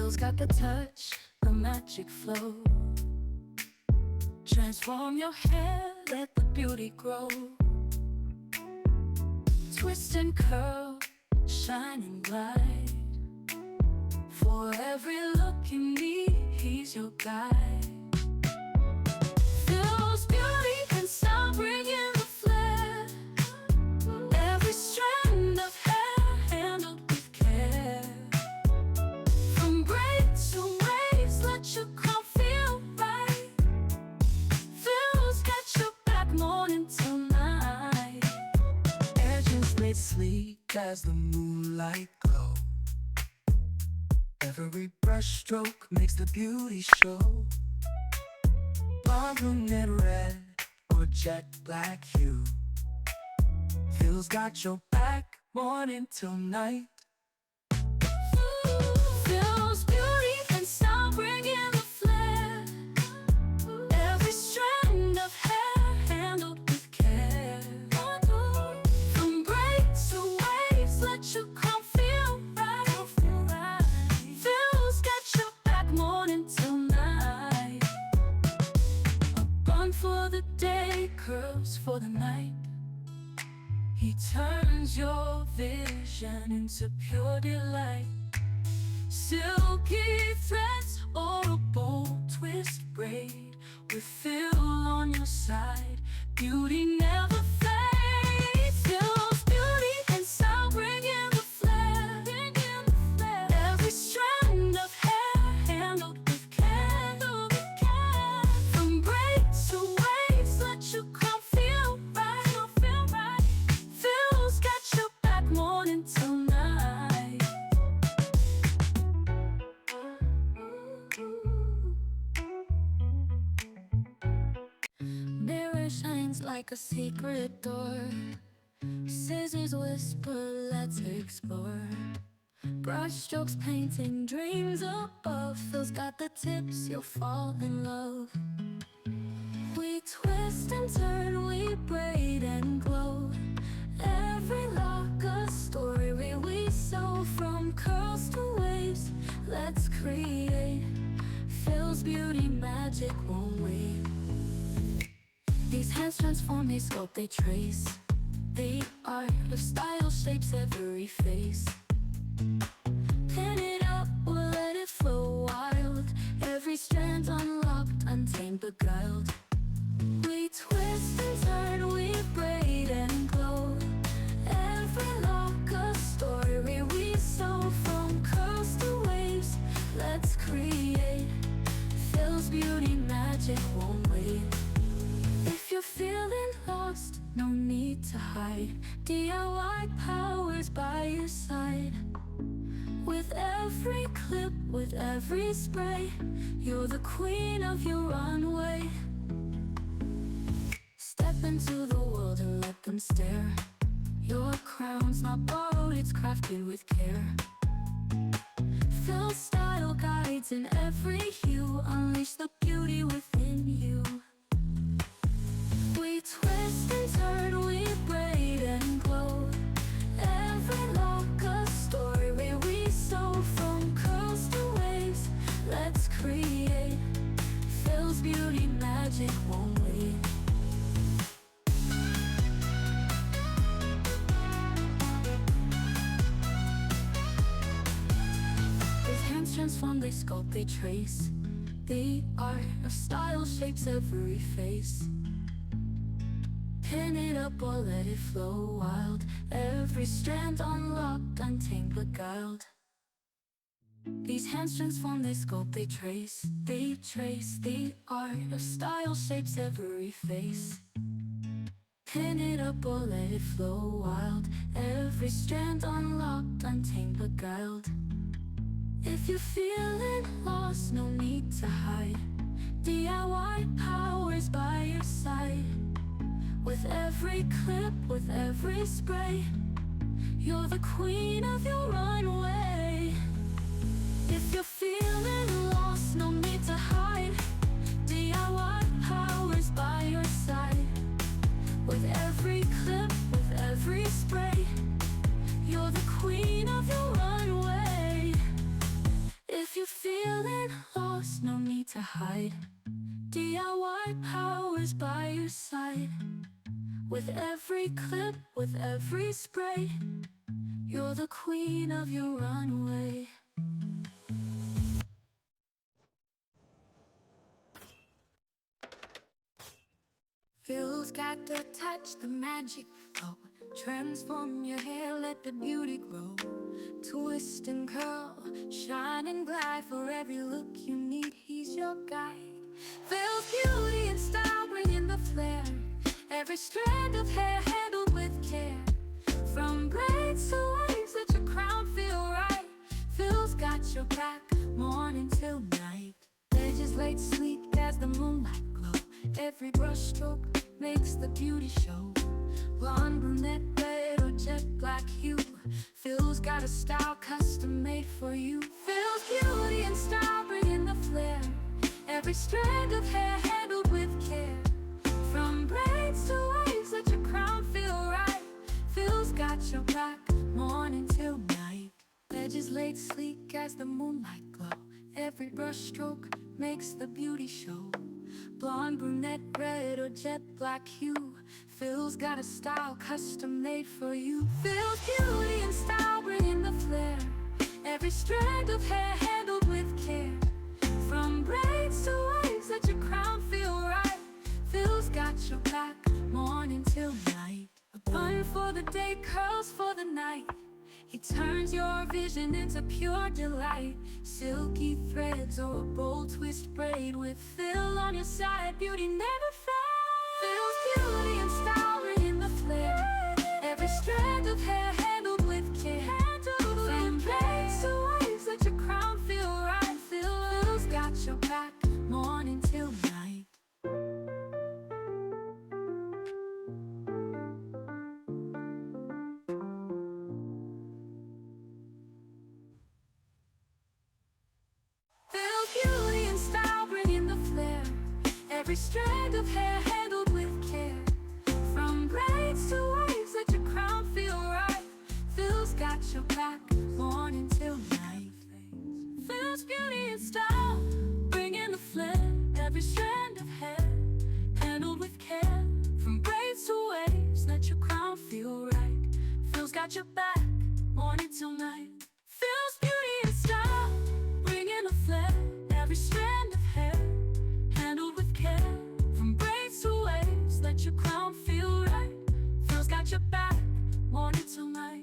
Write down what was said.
Phil's got the touch, the magic flow. Transform your hair, let the beauty grow. Twist and curl, shining bright. For every look you need, he's your guide. Phil's beauty and style bring in the flair. Every strand of hair handled with care. From braids to waves, let your crown feel right. Phil's got your back morning till night. Edges laid sleek as the moonlight glow. Every brush stroke makes the beauty show. Blonde, brunette, red, or jet black hue. Phil's got your back morning till night. Phil's beauty and style bring in the flair. Every strand of hair handled with care. From braids to waves, let your crown feel right. Phil's got your back morning till night. A bun for the day, curls for the night. He turns your vision into pure delight. Silky threads or a bold twist braid. With Phil on your side, beauty never fades. Phil's beauty and style bring in the flair. Every strand of hair handled with care. From braids to waves, let your crown feel right. Phil's got your back morning till night. Mirror shines like a secret door. Scissors whisper, let's explore. Brush strokes painting dreams above. Phil's got the tips, you'll fall in love. We twist and turn, we braid and glow. Every lock a story we sew. From curls to waves, let's create. Phil's beauty magic won't wait. These hands transform, they sculpt, they trace. The art of style shapes every face. Pin it up or let it flow wild. Every strand unlocked, untamed, beguiled. We twist and turn, we braid and glow. Every lock a story we sew. From curls to waves, let's create. Phil's beauty magic won't wait. If you're feeling lost, no need to hide. DIY powers by your side. With every clip, with every spray, you're the queen of your runway. Step into the world and let them stare. Your crown's not borrowed, it's crafted with care. Phil's style guides in every hue. Unleash the beauty within you. We twist and turn, we braid and glow. Every lock a story we sew. From curls to waves, let's create. Phil's beauty magic won't wait. His hands transform, they sculpt, they trace. The art of style shapes every face. Pin it up or let it flow wild. Every strand unlocked, untamed, beguiled. These hands transform, they sculpt, they trace. They trace. The art of style shapes every face. Pin it up or let it flow wild. Every strand unlocked, untamed, beguiled. If you're feeling lost, no need to hide. DIY powers by your side. With every clip, with every spray, you're the queen of your runway. If you're feeling lost, no need to hide. DIY powers by your side. With every clip, with every spray, you're the queen of your runway. If you feel always by your side. With every clip, with every spray, you're the queen of your runway. Phil's got the touch, the magic flow. Transform your hair, let the beauty grow. Twist and curl, shine and glide. For every look you need, he's your guide. Phil's beauty and style, bringing the flair. Every strand of hair handled with care. From braids to waves, let your crown feel right. Phil's got your back, morning till night. Legislate sleek as the moonlight glow. Every brush stroke makes the beauty show. Blonde, brunette, red, or jet black hue. Phil's got a style custom made for you. Phil's beauty and style, bringing the flair. Every strand of hair handled with care. From braids to waves, let your crown feel right. Phil's got your back, morning till night. Legislate sleek as the moonlight glow. Every brush stroke makes the beauty show. Blonde, brunette, red, or jet black hue. Phil's got a style custom made for you. Phil's beauty and style, bringing the flair. Every strand of hair handled with care. From braids to waves, let your crown feel right. Phil's got your back, morning till night. A bun for the day, curls for the night. He turns your vision into pure delight. Silky threads or a bold twist braid. With Phil on your side, beauty never fades. Phil's beauty and style, bringing the flair. Every strand of hair handled with care. From braids to waves, let your crown feel right. Phil's got your back, morning till night. Phil's beauty and style, bringing the flair. Every strand of hair handled with care. From braids to waves, let your crown feel right. Phil's got your back, morning till night. Phil's beauty and style, bringing the flair. Every strand of hair handled with care. From braids to waves, let your crown feel right. Phil's got your back, morning till night. Phil's beauty and style, bringing the flair. Every strand of hair handled with care. From braids to waves, let your crown feel right. Phil's got your back, morning till night.